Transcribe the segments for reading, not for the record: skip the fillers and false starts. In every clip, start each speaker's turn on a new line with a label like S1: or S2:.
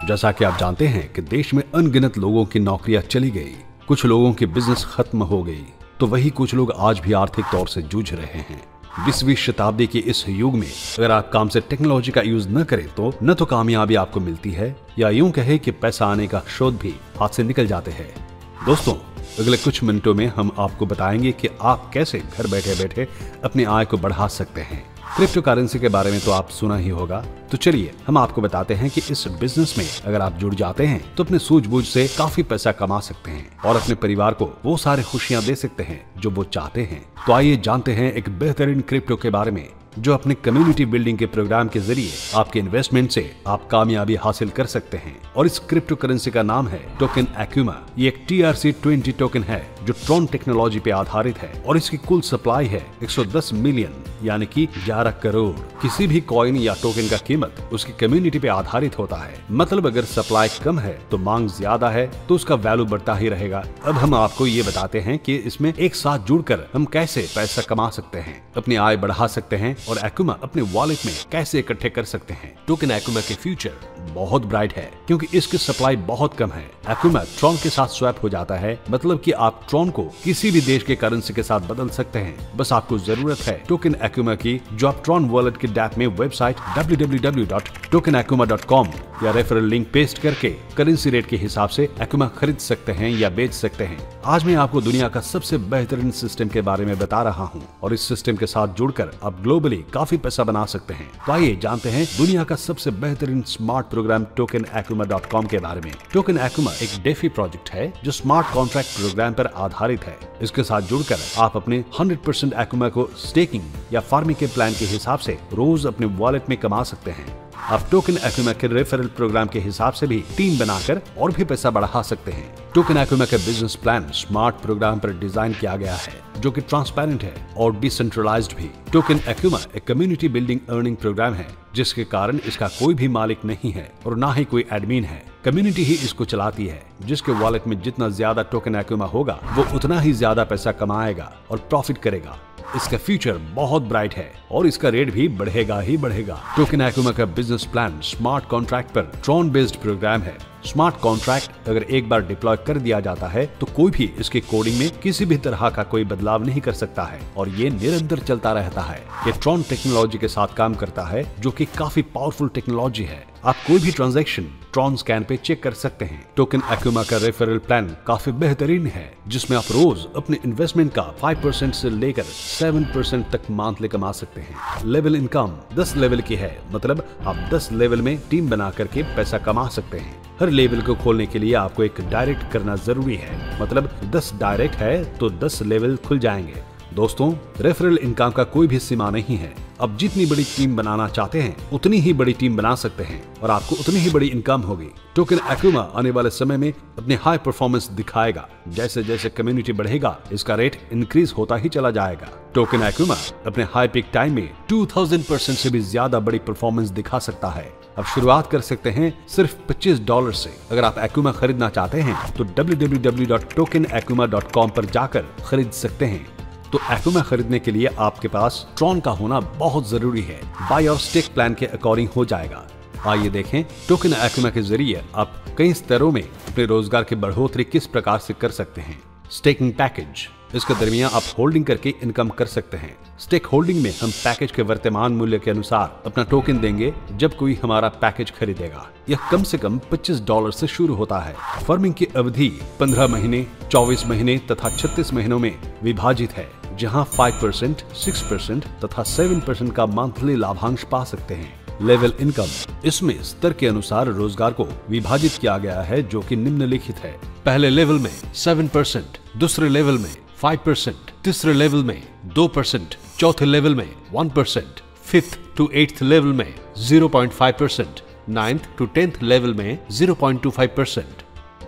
S1: जैसा कि आप जानते हैं कि देश में अनगिनत लोगों की नौकरियां चली गई, कुछ लोगों की बिजनेस खत्म हो गई, तो वही कुछ लोग आज भी आर्थिक तौर से जूझ रहे हैं। 20वीं शताब्दी के इस युग में अगर आप काम से टेक्नोलॉजी का यूज न करें तो न तो कामयाबी आपको मिलती है, या यूं कहे कि पैसा आने का शोध भी हाथ से निकल जाते हैं। दोस्तों, अगले कुछ मिनटों में हम आपको बताएंगे कि आप कैसे घर बैठे बैठे अपनी आय को बढ़ा सकते हैं। क्रिप्टो करेंसी के बारे में तो आप सुना ही होगा, तो चलिए हम आपको बताते हैं कि इस बिजनेस में अगर आप जुड़ जाते हैं तो अपने सूझबूझ से काफी पैसा कमा सकते हैं और अपने परिवार को वो सारे खुशियां दे सकते हैं जो वो चाहते हैं। तो आइए जानते हैं एक बेहतरीन क्रिप्टो के बारे में जो अपने कम्युनिटी बिल्डिंग के प्रोग्राम के जरिए आपके इन्वेस्टमेंट से आप कामयाबी हासिल कर सकते हैं। और इस क्रिप्टो करेंसी का नाम है टोकन एक्यूमा। ये एक TRC20 टोकन है जो ट्रॉन टेक्नोलॉजी पे आधारित है और इसकी कुल सप्लाई है 110 मिलियन यानी कि 11 करोड़। किसी भी कॉइन या टोकन का कीमत उसकी कम्युनिटी पे आधारित होता है। मतलब अगर सप्लाई कम है तो मांग ज्यादा है तो उसका वैल्यू बढ़ता ही रहेगा। अब हम आपको ये बताते हैं कि इसमें एक साथ जुड़कर हम कैसे पैसा कमा सकते हैं, अपनी आय बढ़ा सकते हैं और एक्यूमा अपने वॉलेट में कैसे इकट्ठे कर सकते हैं। टोकन एक्यूमा के फ्यूचर बहुत ब्राइट है क्योंकि इसकी सप्लाई बहुत कम है। एक्यूमा ट्रॉन के साथ स्वैप हो जाता है, मतलब कि आप ट्रॉन को किसी भी देश के करेंसी के साथ बदल सकते हैं। बस आपको जरूरत है टोकन एक्यूमा की, जो आप ट्रॉन वॉलेट के डैप में वेबसाइट www.tokenakuma.com या रेफरल लिंक पेस्ट करके करेंसी रेट के हिसाब से एक्यूमा खरीद सकते हैं या बेच सकते हैं। आज मैं आपको दुनिया का सबसे बेहतरीन सिस्टम के बारे में बता रहा हूँ और इस सिस्टम के साथ जुड़कर आप ग्लोबली काफी पैसा बना सकते हैं। तो आइए जानते हैं दुनिया का सबसे बेहतरीन स्मार्ट प्रोग्राम tokenakuma.com के बारे में। टोकन एक्यूमा एक डेफी प्रोजेक्ट है जो स्मार्ट कॉन्ट्रैक्ट प्रोग्राम पर आधारित है। इसके साथ जुड़कर आप अपने 100% एक्यूमा को स्टेकिंग या फार्मिंग के प्लान के हिसाब से रोज अपने वॉलेट में कमा सकते हैं। आप टोकन एक्यूमा के रेफरल प्रोग्राम के हिसाब से भी टीम बनाकर और भी पैसा बढ़ा सकते हैं। टोकन एक्यूमा का बिजनेस प्लान स्मार्ट प्रोग्राम पर डिजाइन किया गया है जो कि ट्रांसपेरेंट है और डिसेंट्रलाइज्ड भी। टोकन एक्यूमा एक कम्युनिटी बिल्डिंग अर्निंग प्रोग्राम है जिसके कारण इसका कोई भी मालिक नहीं है और ना ही कोई एडमिन है। कम्युनिटी ही इसको चलाती है। जिसके वॉलेट में जितना ज्यादा टोकन एक्यूमा होगा वो उतना ही ज्यादा पैसा कमाएगा और प्रॉफिट करेगा। इसका फ्यूचर बहुत ब्राइट है और इसका रेट भी बढ़ेगा ही बढ़ेगा। टोकन एक्यूमा का बिजनेस प्लान स्मार्ट कॉन्ट्रैक्ट पर ट्रॉन बेस्ड प्रोग्राम है। स्मार्ट कॉन्ट्रैक्ट अगर एक बार डिप्लॉय कर दिया जाता है तो कोई भी इसके कोडिंग में किसी भी तरह का कोई बदलाव नहीं कर सकता है और ये निरंतर चलता रहता है। ये ट्रॉन टेक्नोलॉजी के साथ काम करता है जो कि काफी पावरफुल टेक्नोलॉजी है। आप कोई भी ट्रांजैक्शन ट्रॉन स्कैन पे चेक कर सकते हैं। टोकन एक्यूमा का रेफरल प्लान काफी बेहतरीन है जिसमें आप रोज अपने इन्वेस्टमेंट का 5% से लेकर 7% तक मंथली कमा सकते हैं। लेवल इनकम 10 लेवल की है, मतलब आप 10 लेवल में टीम बना करके पैसा कमा सकते हैं। हर लेवल को खोलने के लिए आपको एक डायरेक्ट करना जरूरी है, मतलब 10 डायरेक्ट है तो 10 लेवल खुल जाएंगे। दोस्तों, रेफरल इनकम का कोई भी सीमा नहीं है। अब जितनी बड़ी टीम बनाना चाहते हैं उतनी ही बड़ी टीम बना सकते हैं और आपको उतनी ही बड़ी इनकम होगी। टोकन एक्यूमा आने वाले समय में अपने हाई परफॉर्मेंस दिखाएगा। जैसे जैसे कम्युनिटी बढ़ेगा इसका रेट इंक्रीज होता ही चला जाएगा। टोकन एक्यूमा अपने हाई पीक टाइम में 2000% से भी ज्यादा बड़ी परफॉर्मेंस दिखा सकता है। अब शुरुआत कर सकते हैं सिर्फ $25 से। अगर आप एक्यूमा खरीदना चाहते हैं तो www.tokenakuma.com पर जाकर खरीद सकते हैं। तो एक्यूमा खरीदने के लिए आपके पास ट्रॉन का होना बहुत जरूरी है। बाय और स्टेक प्लान के अकॉर्डिंग हो जाएगा। आइए देखें टोकन एक्यूमा के जरिए आप कई स्तरों में अपने रोजगार की बढ़ोतरी किस प्रकार से कर सकते हैं। स्टेकिंग पैकेज, इसके दरमियान आप होल्डिंग करके इनकम कर सकते हैं। स्टेक होल्डिंग में हम पैकेज के वर्तमान मूल्य के अनुसार अपना टोकन देंगे जब कोई हमारा पैकेज खरीदेगा। यह कम से कम $25 से शुरू होता है। फार्मिंग की अवधि 15 महीने, 24 महीने तथा 36 महीनों में विभाजित है, जहां 5%, 6% तथा 7% का मंथली लाभांश पा सकते हैं। लेवल इनकम, इसमें स्तर के अनुसार रोजगार को विभाजित किया गया है जो कि निम्नलिखित है। पहले लेवल में 7%, दूसरे लेवल में 5%, तीसरे लेवल में 2%, चौथे लेवल में 1%, 5th to 8th लेवल में 0.5%, 9th to 10th लेवल में 0.25%।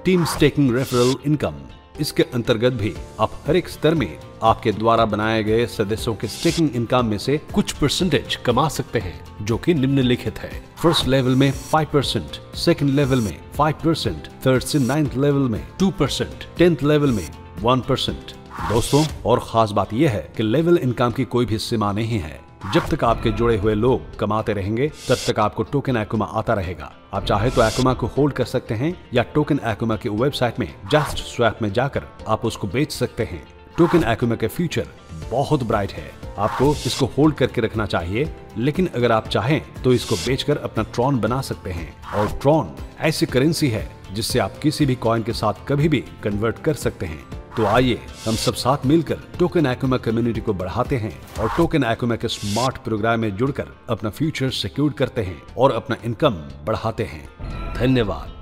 S1: टीम स्टेकिंग रेफरल इनकम, इसके अंतर्गत भी आप हर एक स्तर में आपके द्वारा बनाए गए सदस्यों के स्टेकिंग इनकम में से कुछ परसेंटेज कमा सकते हैं जो कि निम्नलिखित है। फर्स्ट लेवल में 5%, सेकंड लेवल में 5%, थर्ड से 9th लेवल में 2%, 10th लेवल में 1%। दोस्तों, और खास बात यह है कि लेवल इनकम की कोई भी सीमा नहीं है। जब तक आपके जुड़े हुए लोग कमाते रहेंगे तब तक आपको टोकन एक्युमा आता रहेगा। आप चाहे तो एक्युमा को होल्ड कर सकते हैं या टोकन एक्युमा की वेबसाइट में जस्ट स्वैप में जाकर आप उसको बेच सकते हैं। टोकन एक्युमा के फ्यूचर बहुत ब्राइट है। आपको इसको होल्ड करके रखना चाहिए, लेकिन अगर आप चाहें तो इसको बेचकर अपना ट्रॉन बना सकते हैं। और ट्रॉन ऐसी करेंसी है जिससे आप किसी भी कॉइन के साथ कभी भी कन्वर्ट कर सकते हैं। तो आइए हम सब साथ मिलकर टोकन एक्युमा कम्युनिटी को बढ़ाते हैं और टोकन एक्युमा के स्मार्ट प्रोग्राम में जुड़कर अपना फ्यूचर सिक्योर करते हैं और अपना इनकम बढ़ाते हैं। धन्यवाद।